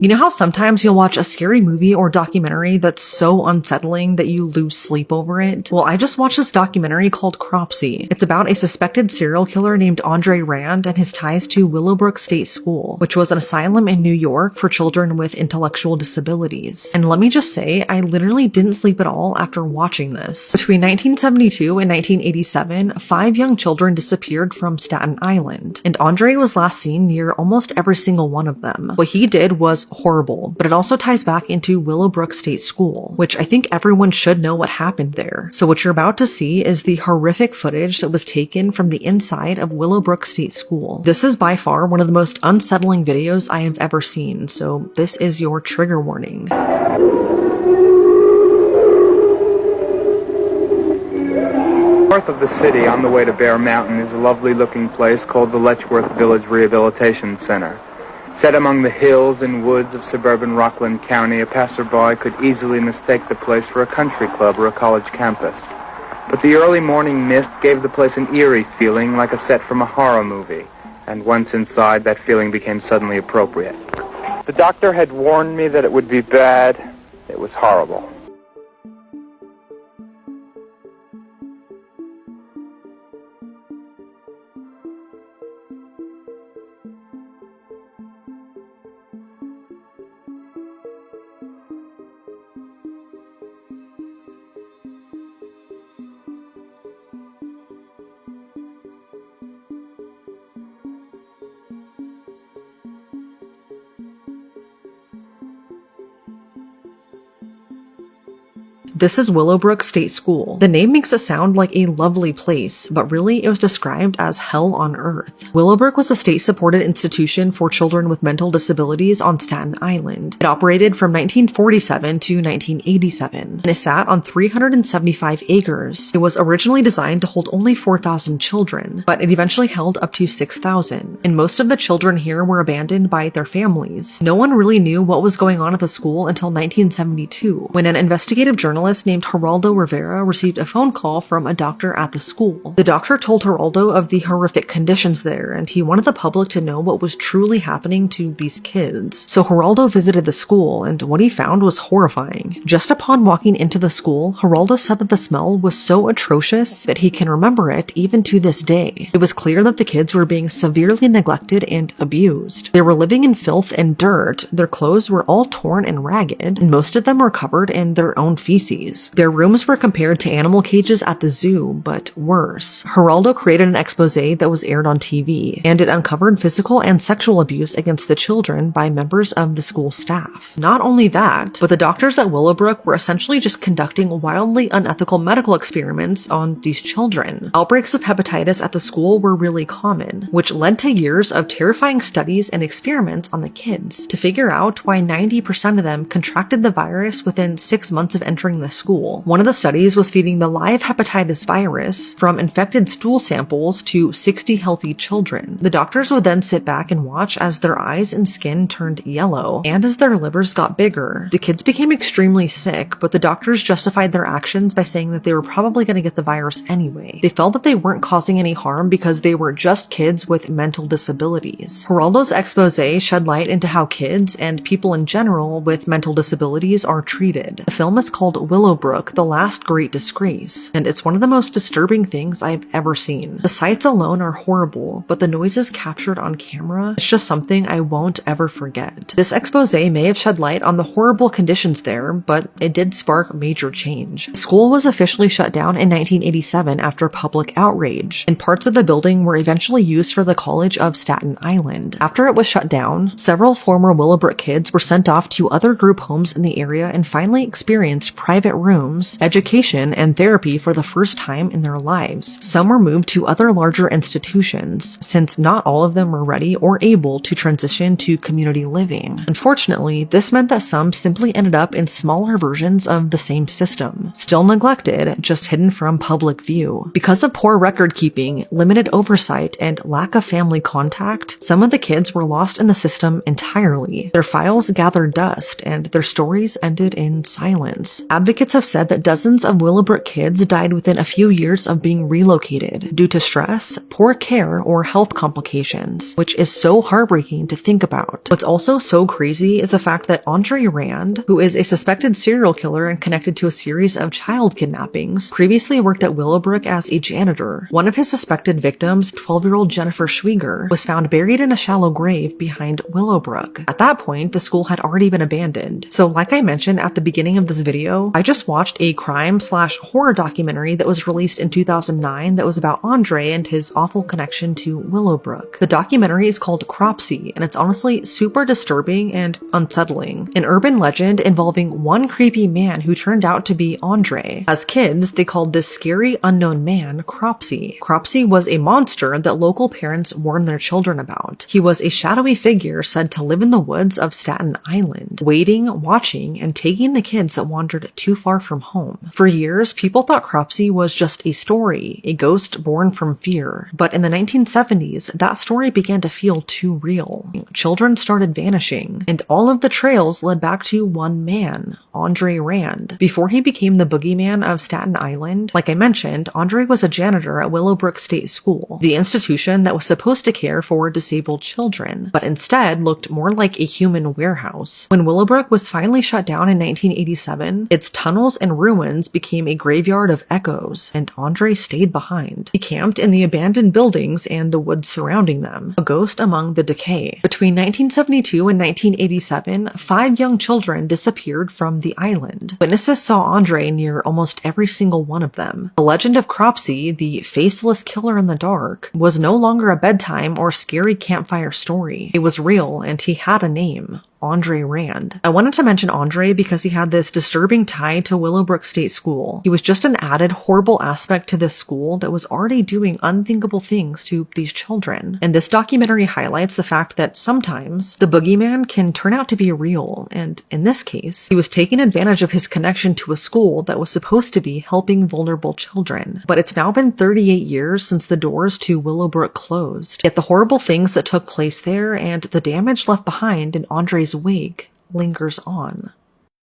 You know how sometimes you'll watch a scary movie or documentary that's so unsettling that you lose sleep over it? Well, I just watched this documentary called Cropsey. It's about a suspected serial killer named Andre Rand and his ties to Willowbrook State School, which was an asylum in New York for children with intellectual disabilities. And let me just say, I literally didn't sleep at all after watching this. Between 1972 and 1987, 5 young children disappeared from Staten Island, and Andre was last seen near almost every single one of them. What he did was horrible, but it also ties back into Willowbrook State School, which I think everyone should know what happened there. So what you're about to see is the horrific footage that was taken from the inside of Willowbrook State School. This is by far one of the most unsettling videos I have ever seen, so this is your trigger warning. North of the city, on the way to Bear Mountain, is a lovely-looking place called the Letchworth Village Rehabilitation Center. Set among the hills and woods of suburban Rockland County, a passerby could easily mistake the place for a country club or a college campus. But the early morning mist gave the place an eerie feeling like a set from a horror movie, and once inside, that feeling became suddenly appropriate. The doctor had warned me that it would be bad. It was horrible. This is Willowbrook State School. The name makes it sound like a lovely place, but really it was described as hell on earth. Willowbrook was a state-supported institution for children with mental disabilities on Staten Island. It operated from 1947 to 1987, and it sat on 375 acres. It was originally designed to hold only 4,000 children, but it eventually held up to 6,000, and most of the children here were abandoned by their families. No one really knew what was going on at the school until 1972, when an investigative journalist named Geraldo Rivera received a phone call from a doctor at the school. The doctor told Geraldo of the horrific conditions there, and he wanted the public to know what was truly happening to these kids. So Geraldo visited the school, and what he found was horrifying. Just upon walking into the school, Geraldo said that the smell was so atrocious that he can remember it even to this day. It was clear that the kids were being severely neglected and abused. They were living in filth and dirt, their clothes were all torn and ragged, and most of them were covered in their own feces. Their rooms were compared to animal cages at the zoo, but worse. Geraldo created an expose that was aired on TV, and it uncovered physical and sexual abuse against the children by members of the school staff. Not only that, but the doctors at Willowbrook were essentially just conducting wildly unethical medical experiments on these children. Outbreaks of hepatitis at the school were really common, which led to years of terrifying studies and experiments on the kids to figure out why 90% of them contracted the virus within 6 months of entering the school. One of the studies was feeding the live hepatitis virus from infected stool samples to 60 healthy children. The doctors would then sit back and watch as their eyes and skin turned yellow, and as their livers got bigger. The kids became extremely sick, but the doctors justified their actions by saying that they were probably going to get the virus anyway. They felt that they weren't causing any harm because they were just kids with mental disabilities. Geraldo's expose shed light into how kids and people in general with mental disabilities are treated. The film is called Willowbrook, The Last Great Disgrace, and it's one of the most disturbing things I've ever seen. The sights alone are horrible, but the noises captured on camera, it's just something I won't ever forget. This expose may have shed light on the horrible conditions there, but it did spark major change. The school was officially shut down in 1987 after public outrage, and parts of the building were eventually used for the College of Staten Island. After it was shut down, several former Willowbrook kids were sent off to other group homes in the area and finally experienced private rooms, education, and therapy for the first time in their lives. Some were moved to other larger institutions, since not all of them were ready or able to transition to community living. Unfortunately, this meant that some simply ended up in smaller versions of the same system, still neglected, just hidden from public view. Because of poor record keeping, limited oversight, and lack of family contact, some of the kids were lost in the system entirely. Their files gathered dust, and their stories ended in silence. Advocates have said that dozens of Willowbrook kids died within a few years of being relocated due to stress, poor care, or health complications, which is so heartbreaking to think about. What's also so crazy is the fact that Andre Rand, who is a suspected serial killer and connected to a series of child kidnappings, previously worked at Willowbrook as a janitor. One of his suspected victims, 12-year-old Jennifer Schwieger, was found buried in a shallow grave behind Willowbrook. At that point, the school had already been abandoned. So like I mentioned at the beginning of this video, I just watched a crime/horror documentary that was released in 2009 that was about Andre and his awful connection to Willowbrook. The documentary is called Cropsey, and it's honestly super disturbing and unsettling. An urban legend involving one creepy man who turned out to be Andre. As kids, they called this scary unknown man Cropsey. Cropsey was a monster that local parents warned their children about. He was a shadowy figure said to live in the woods of Staten Island, waiting, watching, and taking the kids that wandered too far from home. For years, people thought Cropsey was just a story, a ghost born from fear. But in the 1970s, that story began to feel too real. Children started vanishing, and all of the trails led back to one man, Andre Rand. Before he became the boogeyman of Staten Island, like I mentioned, Andre was a janitor at Willowbrook State School, the institution that was supposed to care for disabled children, but instead looked more like a human warehouse. When Willowbrook was finally shut down in 1987, its tunnels and ruins became a graveyard of echoes, and Andre stayed behind. He camped in the abandoned buildings and the woods surrounding them, a ghost among the decay. Between 1972 and 1987, 5 young children disappeared from the island. Witnesses saw Andre near almost every single one of them. The legend of Cropsey, the faceless killer in the dark, was no longer a bedtime or scary campfire story. It was real, and he had a name. Andre Rand. I wanted to mention Andre because he had this disturbing tie to Willowbrook State School. He was just an added horrible aspect to this school that was already doing unthinkable things to these children. And this documentary highlights the fact that sometimes the boogeyman can turn out to be real, and in this case, he was taking advantage of his connection to a school that was supposed to be helping vulnerable children. But it's now been 38 years since the doors to Willowbrook closed. Yet the horrible things that took place there and the damage left behind in Andre's wake lingers on.